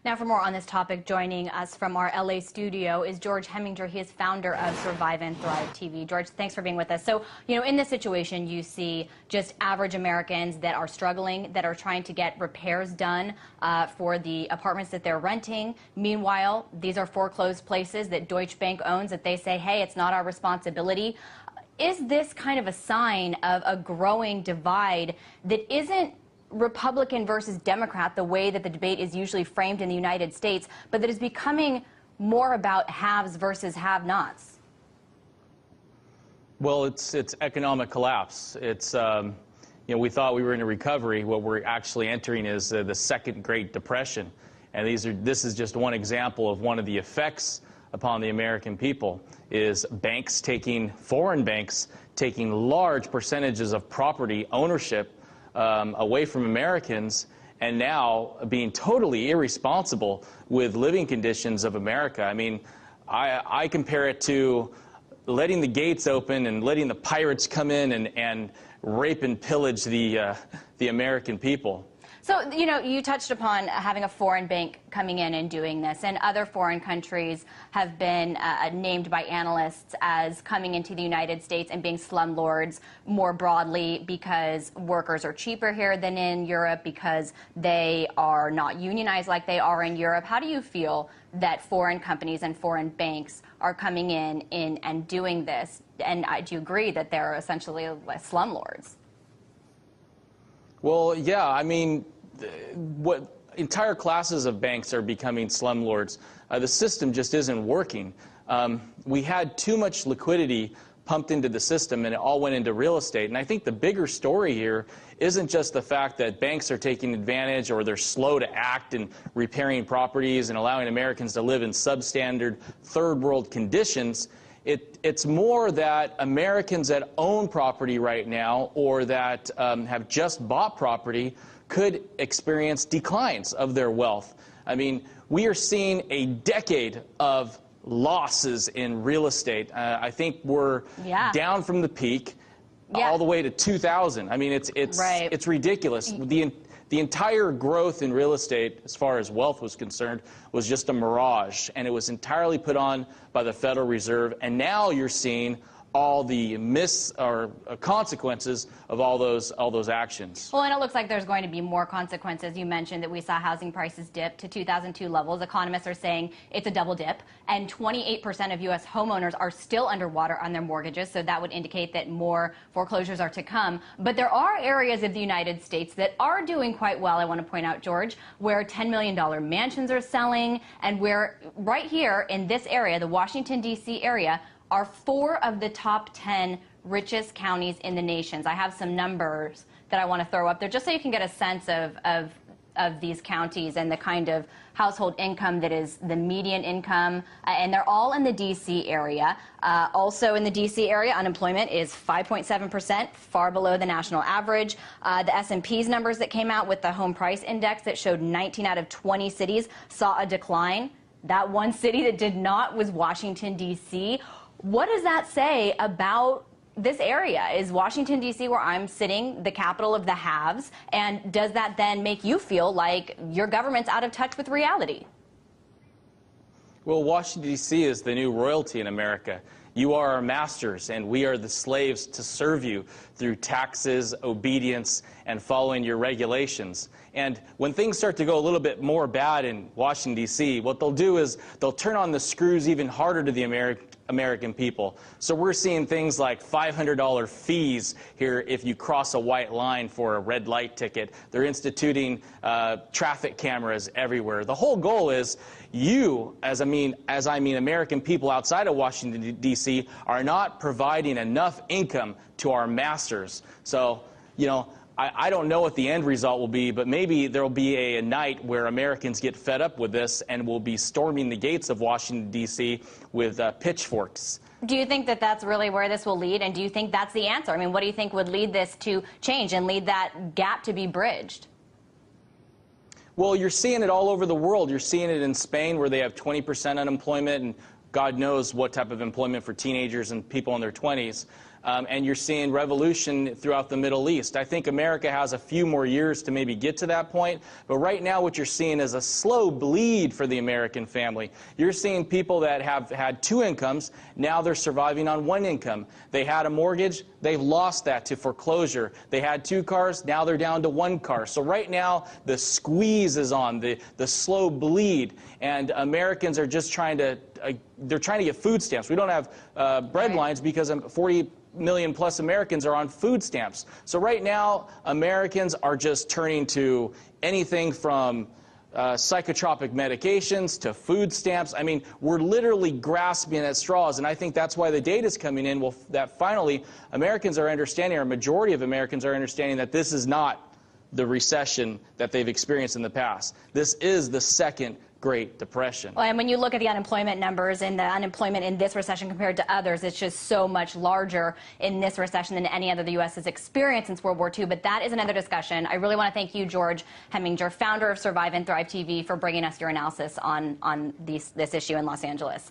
Now, for more on this topic, joining us from our LA studio is George Heminger. He is founder of Survive and Thrive TV. George, thanks for being with us. So, in this situation, you see just average Americans that are struggling, that are trying to get repairs done for the apartments that they're renting. Meanwhile, these are foreclosed places that Deutsche Bank owns that they say, hey, it's not our responsibility. Is this kind of a sign of a growing divide that isn't Republican versus Democrat, the way that the debate is usually framed in the United States, but that is becoming more about haves versus have-nots? Well, it's economic collapse. It's we thought we were in a recovery. What we're actually entering is the Second Great Depression, and this is just one example of one of the effects upon the American people. Is foreign banks taking large percentages of property ownership away from Americans, and now being totally irresponsible with living conditions of America. I mean, I compare it to letting the gates open and letting the pirates come in and rape and pillage the American people. So, you touched upon having a foreign bank coming in and doing this, and other foreign countries have been named by analysts as coming into the United States and being slumlords more broadly because workers are cheaper here than in Europe, because they are not unionized like they are in Europe. How do you feel that foreign companies and foreign banks are coming in and doing this? And do you agree that they're essentially slumlords? Well, yeah, I mean, what entire classes of banks are becoming slumlords. The system just isn't working. We had too much liquidity pumped into the system, and it all went into real estate. And I think the bigger story here isn't just the fact that banks are taking advantage or they're slow to act in repairing properties and allowing Americans to live in substandard third world conditions. It's more that Americans that own property right now or that have just bought property could experience declines of their wealth. I mean, we are seeing a decade of losses in real estate. I think we're down from the peak all the way to 2000. I mean, it's ridiculous. The entire growth in real estate, as far as wealth was concerned, was just a mirage, and it was entirely put on by the Federal Reserve. And now you're seeing all the consequences of all those actions. Well, and it looks like there's going to be more consequences. You mentioned that we saw housing prices dip to 2002 levels. Economists are saying it's a double dip, and 28% of U.S. homeowners are still underwater on their mortgages, so that would indicate that more foreclosures are to come. But there are areas of the United States that are doing quite well, I want to point out, George, where $10 million mansions are selling, and where right here in this area, the Washington, D.C. area, are 4 of the top 10 richest counties in the nation. I have some numbers that I want to throw up there just so you can get a sense of these counties and the kind of household income that is the median income, and they're all in the D.C. area. Also in the D.C. area, unemployment is 5.7%, far below the national average. The S&P's numbers that came out with the home price index that showed 19 out of 20 cities saw a decline. That one city that did not was Washington, D.C. What does that say about this area? Is Washington, D.C., where I'm sitting, the capital of the haves? And does that then make you feel like your government's out of touch with reality? Well, Washington, D.C. is the new royalty in America. You are our masters, and we are the slaves to serve you through taxes, obedience, and following your regulations. And when things start to go a little bit more bad in Washington, D.C., what they'll do is they'll turn on the screws even harder to the American people. So we're seeing things like $500 fees here if you cross a white line for a red light ticket. They're instituting traffic cameras everywhere. The whole goal is you, as I mean American people outside of Washington, D.C., are not providing enough income to our masters. So, I don't know what the end result will be, but maybe there will be a night where Americans get fed up with this and will be storming the gates of Washington, D.C. with pitchforks. Do you think that that's really where this will lead, and do you think that's the answer? I mean, what do you think would lead this to change and lead that gap to be bridged? Well, you're seeing it all over the world. You're seeing it in Spain, where they have 20% unemployment, and God knows what type of employment for teenagers and people in their 20s. and you're seeing revolution throughout the Middle East. I think America has a few more years to maybe get to that point, but right now what you're seeing is a slow bleed for the American family. You're seeing people that have had 2 incomes, now they're surviving on 1 income. They had a mortgage, they've lost that to foreclosure. They had 2 cars, now they're down to 1 car. So right now the squeeze is on, the slow bleed, and Americans are just trying to they're trying to get food stamps. We don't have bread lines because 40 million plus Americans are on food stamps. So right now, Americans are just turning to anything from psychotropic medications to food stamps. I mean, we're literally grasping at straws, and I think that's why the data is coming in. Well, that finally Americans are understanding, or a majority of Americans are understanding, that this is not the recession that they've experienced in the past. This is the second Great Depression. Well, and when you look at the unemployment numbers, and the unemployment in this recession compared to others, it's just so much larger in this recession than any other the U.S. has experienced since World War II. But that is another discussion. I really want to thank you, George Heminger, founder of Survive and Thrive TV, for bringing us your analysis on this issue in Los Angeles.